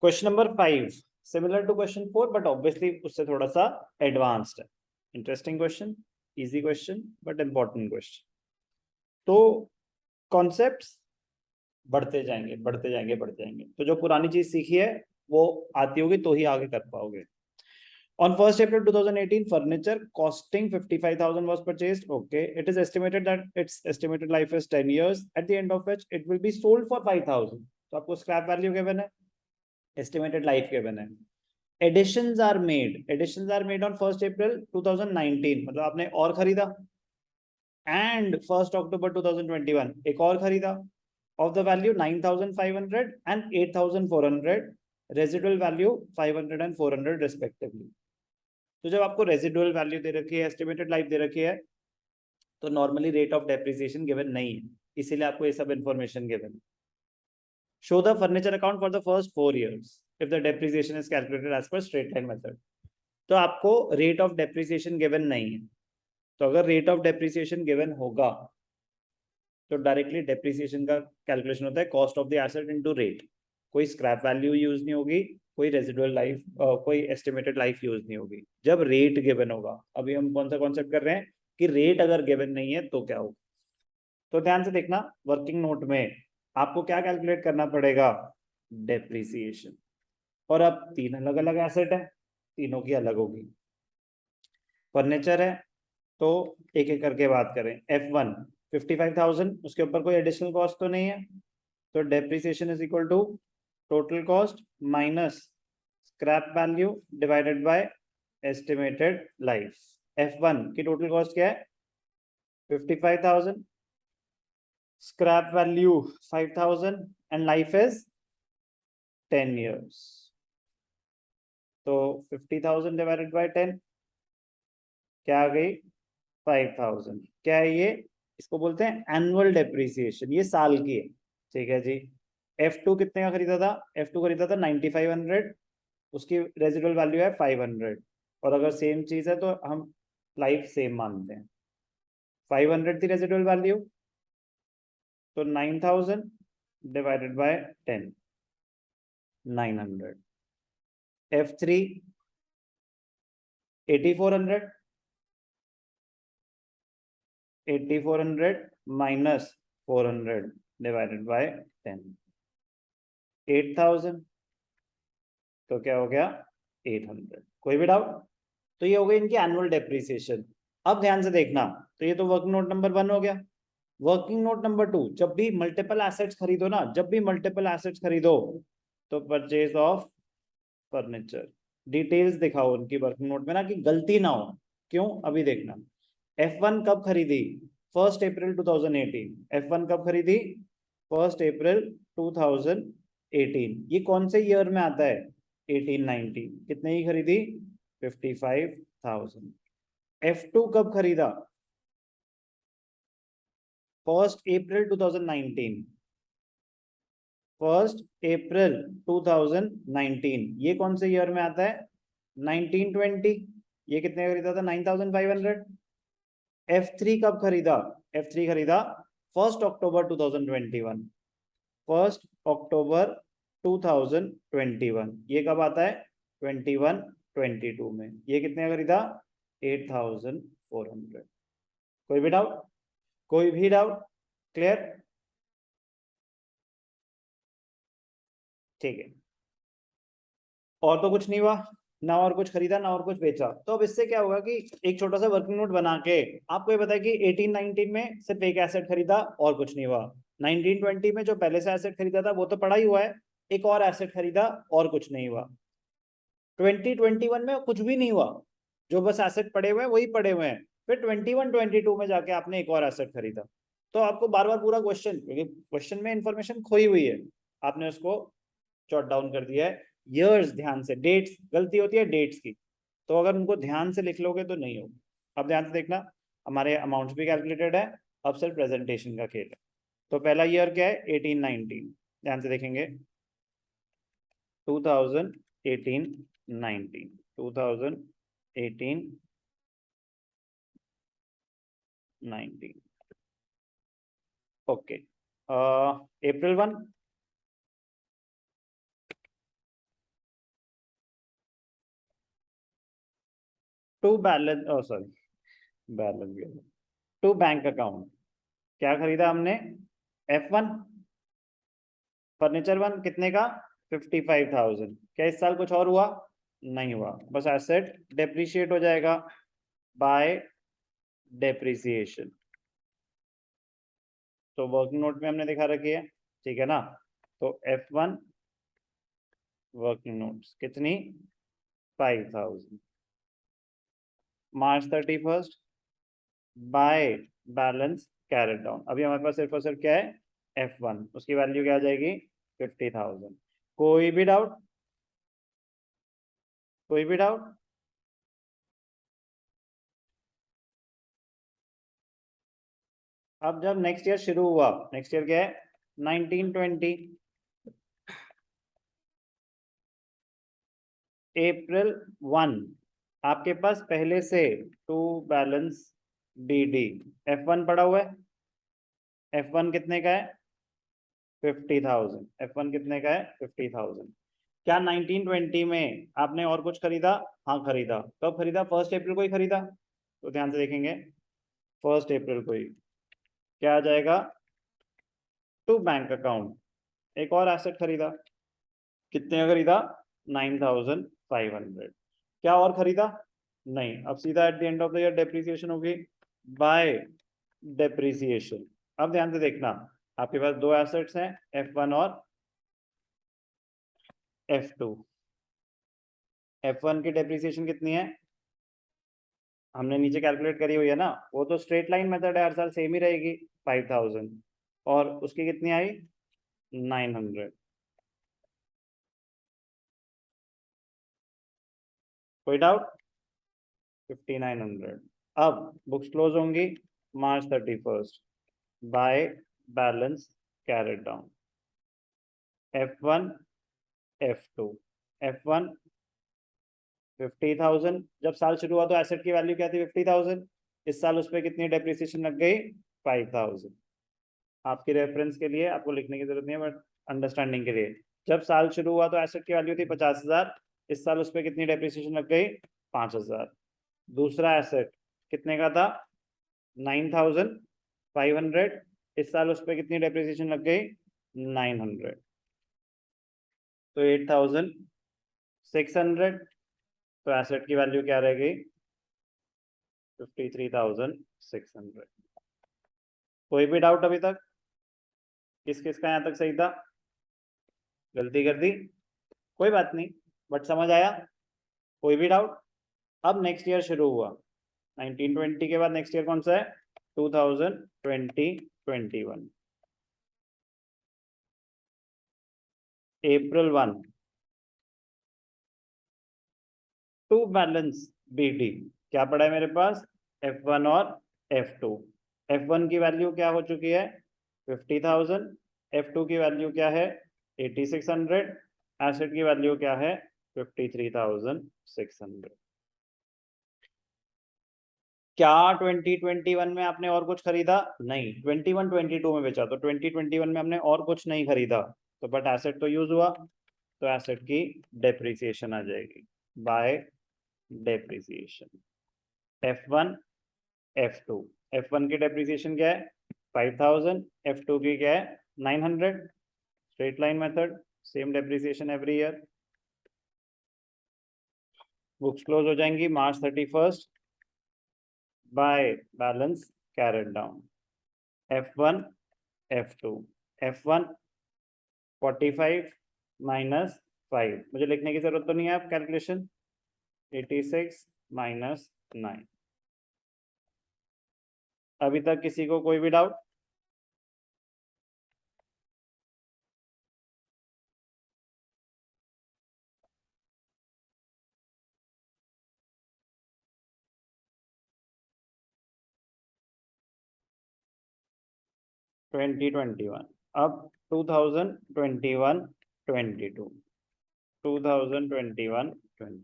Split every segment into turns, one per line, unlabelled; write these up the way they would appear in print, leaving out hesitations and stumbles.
Question number 5 similar to question 4 but obviously उससे थोड़ा सा एडवांस्ड है. Interesting question, easy question but important question. तो कॉन्सेप्ट्स बढ़ते जाएंगे बढ़ते जाएंगे बढ़ते जाएंगे. तो जो पुरानी चीज सीखी है वो आती होगी तो ही आगे कर पाओगे. On 1st April 2018, furniture costing 55,000 was purchased. Okay, it is estimated that its estimated life is 10 years, at the end of which it will be sold for 5,000. तो आपको scrap value given है, estimated life given है. Additions are made. Additions are made on 1st April 2019. मतलब आपने और खरीदा. And 1st October 2021 एक और खरीदा. Of the value 9,500 and 8,400. Residual value 500 and 400 respectively. तो जब आपको रेजिडुअल वैल्यू दे रखी है, एस्टिमेटेड लाइफ दे रखी है, तो normally rate of depreciation given नहीं है, इसीलिए आपको ये सब इंफॉर्मेशन गिवन है. Show the furniture account for the first 4 years if the depreciation is calculated as per straight line method. तो आपको रेट ऑफ डेप्रिसिएशन गिवन नहीं है. तो अगर रेट ऑफ डेप्रिसिएशन गिवन होगा तो डायरेक्टली डेप्रिसिएशन का कैलकुलेशन होता है cost of the asset into rate. कोई स्क्रैप वैल्यू यूज नहीं होगी, कोई रेजिडुअल लाइफ, कोई एस्टिमेटेड लाइफ यूज नहीं होगी. जब रेट गिवन होगा, अभी हम कौन सा कॉन्सेप्ट कर रहे हैं कि रेट अगर गिवन नहीं है तो क्या होगा. तो ध्यान से देखना, वर्किंग नोट में आपको क्या कैलकुलेट करना पड़ेगा, डेप्रिसिएशन. और अब 3 अलग अलग एसेट है, तीनों की अलग होगी. फर्नीचर है तो एक एक करके बात करें. F1 55,000, उसके ऊपर कोई एडिशनल कॉस्ट तो नहीं है, तो depreciation is equal to total cost minus scrap value divided by estimated life. F1 की टोटल कॉस्ट क्या है, 55,000, scrap value 5,000 and life is 10 years. तो 50,000 डिवाइडेड बाय 10 क्या आ गई, 5,000. क्या है ये, इसको बोलते हैं एनुअल डेप्रिसिएशन, ये साल की है. ठीक है जी. F2 कितने का खरीदा था, F2 खरीदा था 9,500, उसकी रेजिडुअल वैल्यू है 500. और अगर सेम चीज है तो हम लाइफ सेम मानते हैं. 500 थी रेजिडुअल वैल्यू, तो 9,000 divided by 10, 900. F3 8,400, 8,400 minus 400 divided by 10, 8,000. तो क्या हो गया, 800. कोई भी डाउट. तो ये हो गई इनकी एनुअल डेप्रिसिएशन. अब ध्यान से देखना, तो ये तो वर्किंग नोट नंबर 1 हो गया. वर्किंग नोट नंबर 2, जब भी मल्टीपल एसेट्स खरीदो ना, जब भी मल्टीपल एसेट्स खरीदो तो परचेज ऑफ फर्नीचर डिटेल्स दिखाओ उनकी वर्किंग नोट में ना, कि गलती ना हो. क्यों, अभी देखना. F1 कब खरीदी, 1st April 2018. F1 कब खरीदी, 1st April 2018. ये कौन से ईयर में आता है, 18-19. कितने की खरीदी, 55,000. F2 कब खरीदा, 1st April 2019. 1st April 2019 ये कौन से ईयर में आता है, 1920. ये कितने का खरीदा था, 9,500. F3 कब खरीदा, F3 खरीदा 1st October 2021. 1st October 2021. ये कब आता है, 21-22 में. ये कितने का खरीदा, 8,400. कोई भी डाउट, कोई भी डाउट, क्लियर. ठीक है. और तो कुछ नहीं हुआ ना, और कुछ खरीदा ना और कुछ बेचा. तो अब इससे क्या होगा कि एक छोटा सा वर्किंग नोट बना के आपको ये बताया कि 18-19 में सिर्फ एक एसेट खरीदा और कुछ नहीं हुआ. 19-20 में जो पहले से एसेट खरीदा था वो तो पड़ा ही हुआ है, एक और एसेट खरीदा और कुछ नहीं हुआ. 2021 में कुछ भी नहीं हुआ, जो बस एसेट पड़े हुए हैं वही पड़े हुए हैं. फिर 21-22 में जाके आपने एक और एसेट खरीदा. तो आपको बार बार पूरा क्वेश्चन, क्योंकि क्वेश्चन में इंफॉर्मेशन खोई हुई है, आपने उसको जॉट डाउन कर दिया है. ईयर्स ध्यान से, डेट्स गलती होती है डेट्स की, तो अगर उनको ध्यान से लिख लोगे तो नहीं होगी. अब ध्यान से देखना, हमारे अमाउंट्स भी कैलकुलेटेड है, अब सिर्फ प्रेजेंटेशन का खेल है. तो पहला ईयर क्या है, 18-19. ध्यान से देखेंगे, 2018-19, 2018-19. Okay. April 1, to balance, sorry balance, to bank account. क्या खरीदा हमने? F1 फर्नीचर वन, कितने का? 55,000। क्या इस साल कुछ और हुआ? नहीं हुआ, बस एसेट डेप्रिशिएट हो जाएगा बाय डेप्रिसिएशन। तो वर्किंग नोट में हमने दिखा रखी है, ठीक है ना। तो F1 वर्किंग नोट्स कितनी? 5,000। March 31st by balance carried down. अभी हमारे पास सिर्फ और सिर्फ क्या है? F1, उसकी वैल्यू क्या आ जाएगी? 50,000। कोई भी डाउट? कोई भी डाउट? अब जब नेक्स्ट ईयर शुरू हुआ, नेक्स्ट ईयर क्या है? 1920। April 1 आपके पास पहले से टू बैलेंस BD F1 पड़ा हुआ है। F1 कितने का है? 50,000। F1 कितने का है? 50,000। क्या 1920 में आपने और कुछ खरीदा? हाँ खरीदा। कब खरीदा? 1 अप्रैल को ही खरीदा। तो ध्यान से देखेंगे, 1 अप्रैल को ही। क्या आ जाएगा? टू बैंक अकाउंट एक और एसेट खरीदा। कितने का खरीदा? 9,500। क्या और खरीदा? नहीं। अब सीधा at the end of the year depreciation होगी बाय डेप्रिसिएशन। अब ध्यान से देखना, आपके पास दो एसेट्स हैं, F1 और F2। F1 की डेप्रिसिएशन कितनी है? हमने नीचे कैलकुलेट करी हुई है ना, वो तो स्ट्रेट लाइन मेथड है, हर साल सेम ही रहेगी, 5,000। और उसकी कितनी आई? 900। कोई डाउट? 5,900। अब बुक्स क्लोज होंगी March 31st by balance carried down. F1 F2। F1 50,000। जब साल शुरू हुआ तो एसेट की वैल्यू क्या थी? 50,000। इस साल उस पर कितनी डेप्रिसिएशन लग गई? 5,000। आपकी रेफरेंस के लिए, आपको लिखने की जरूरत नहीं है, बट अंडरस्टैंडिंग के लिए, जब साल शुरू हुआ तो एसेट की वैल्यू थी 50,000। इस साल उस पर कितनी डेप्रिसिएशन लग गई? 5,000। दूसरा एसेट कितने का था? 9,500। इस साल उस पर कितनी डेप्रिसिएशन लग गई? 900। तो 8,600। तो एसेट की वैल्यू क्या रह गई? 53,600। कोई भी डाउट अभी तक? किस किस का यहाँ तक सही था? गलती कर दी? कोई बात नहीं, बट समझ आया? कोई भी डाउट? अब नेक्स्ट ईयर शुरू हुआ, 1920 के बाद नेक्स्ट ईयर कौन सा है? 2020-21। April 1 टू बैलेंस BD क्या पड़ा है मेरे पास? F1 और F2। F1 की वैल्यू क्या हो चुकी है? 50,000। F2 की वैल्यू क्या है? 8,600। एसेट की वैल्यू क्या है? 53,600। क्या 2021 में आपने और कुछ खरीदा? नहीं। 21-22 में बेचा, तो 2021 में हमने और कुछ नहीं खरीदा, तो बट एसेट तो यूज हुआ, तो एसेट की डेप्रिसिएशन आ जाएगी bye depreciation. F1 F2। F1 की डेप्रिसिएशन क्या है? 5,000। F2 की क्या है? 900। Straight line method, same depreciation every year. Books close हो जाएंगी March 31st by balance carried down. F1 F2। F1 45 minus 5, मुझे लिखने की जरूरत तो नहीं है, आप कैलकुलेशन। 86 माइनस 9। अभी तक किसी को कोई भी डाउट? ट्वेंटी 21। अब 2021-22। 2021-20।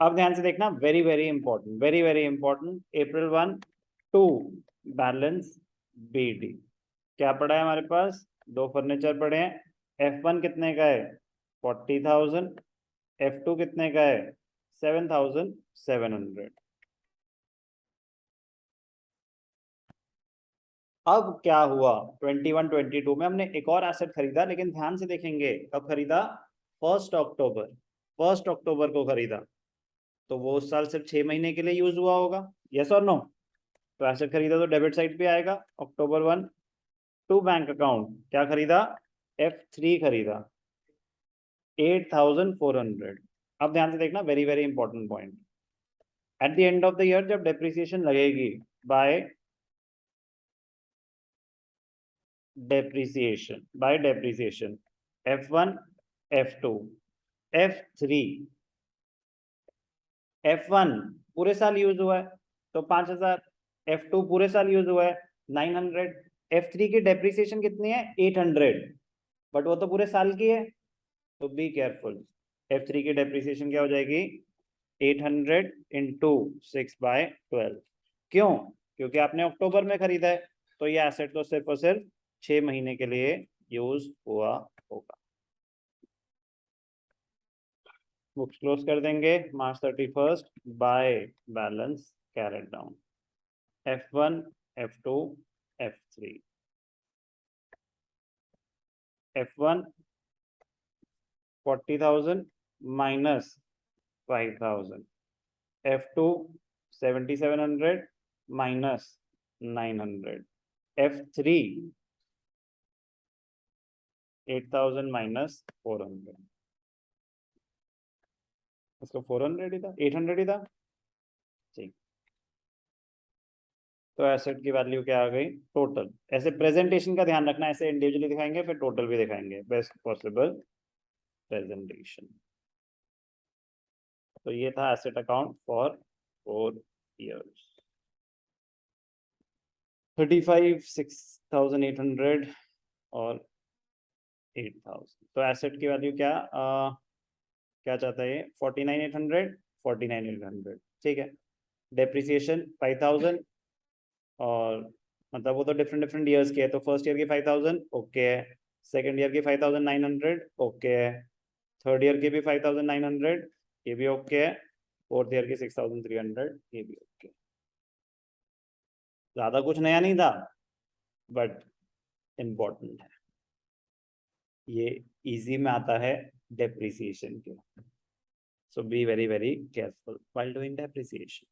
अब ध्यान से देखना, very very important, very very important. April 1 to balance BD क्या पड़ा है हमारे पास? दो फर्नीचर पड़े हैं। F1 कितने का है? 40,000। F2 कितने का है? 7,700। अब क्या हुआ, 21-22 में हमने एक और एसेट खरीदा, लेकिन ध्यान से देखेंगे कब खरीदा, 1 अक्टूबर। 1 अक्टूबर को खरीदा, तो वो उस साल सिर्फ 6 महीने के लिए यूज हुआ होगा, यस और नो। तो एसेट खरीदा तो डेबिट साइड पे आएगा, October 1। टू बैंक अकाउंट क्या खरीदा, F3 खरीदा, 8,400। अब ध्यान से देखना, very very important point, at the end of the year जब डेप्रिसिएशन लगेगी bye depreciation, F1, F2, F3, F1 पूरे साल यूज हुआ है तो 5,000, F2 पूरे साल यूज हुआ है 900, F3 की डेप्रिसिएशन कितनी है 800, बट वो तो पूरे साल की है, तो बी केयरफुल। F3 की डेप्रिसिएशन क्या हो जाएगी, 800 इंटू 6/12। क्यों, क्योंकि आपने अक्टूबर में खरीदा है, तो ये एसेट तो सिर्फ और सिर्फ 6 महीने के लिए यूज हुआ होगा। बुक्स क्लोज कर देंगे March 31 by balance carried down, F1, F2, F3। F1 40,000 minus 5,000, F2 7,700 minus 900, F3 8,000 minus 400। उसको 400 ही था, 800 ही था, ठीक। तो एसेट की वैल्यू क्या आ गई टोटल। ऐसे प्रेजेंटेशन का ध्यान रखना, ऐसे इंडिविजुअली दिखाएंगे फिर टोटल भी दिखाएंगे, बेस्ट पॉसिबल प्रेजेंटेशन। तो ये था एसेट अकाउंट फॉर 4 years। 35, 6,800 और 8,000। तो एसेट की वैल्यू क्या चाहता है, 49,800, 49,800, ठीक है। डेप्रिसिएशन 5,000, और मतलब वो तो डिफरेंट डिफरेंट ईयर्स के है, तो फर्स्ट ईयर की 5,000 ओके है, सेकेंड ईयर की 5,900 ओके है, थर्ड ईयर की भी 5,900 ये भी ओके है, फोर्थ ईयर की 6,300 ये भी ओके। ज्यादा कुछ नया नहीं था, बट इम्पोर्टेंट है, ये इजी में आता है डेप्रिसिएशन के, so be very very careful while doing depreciation.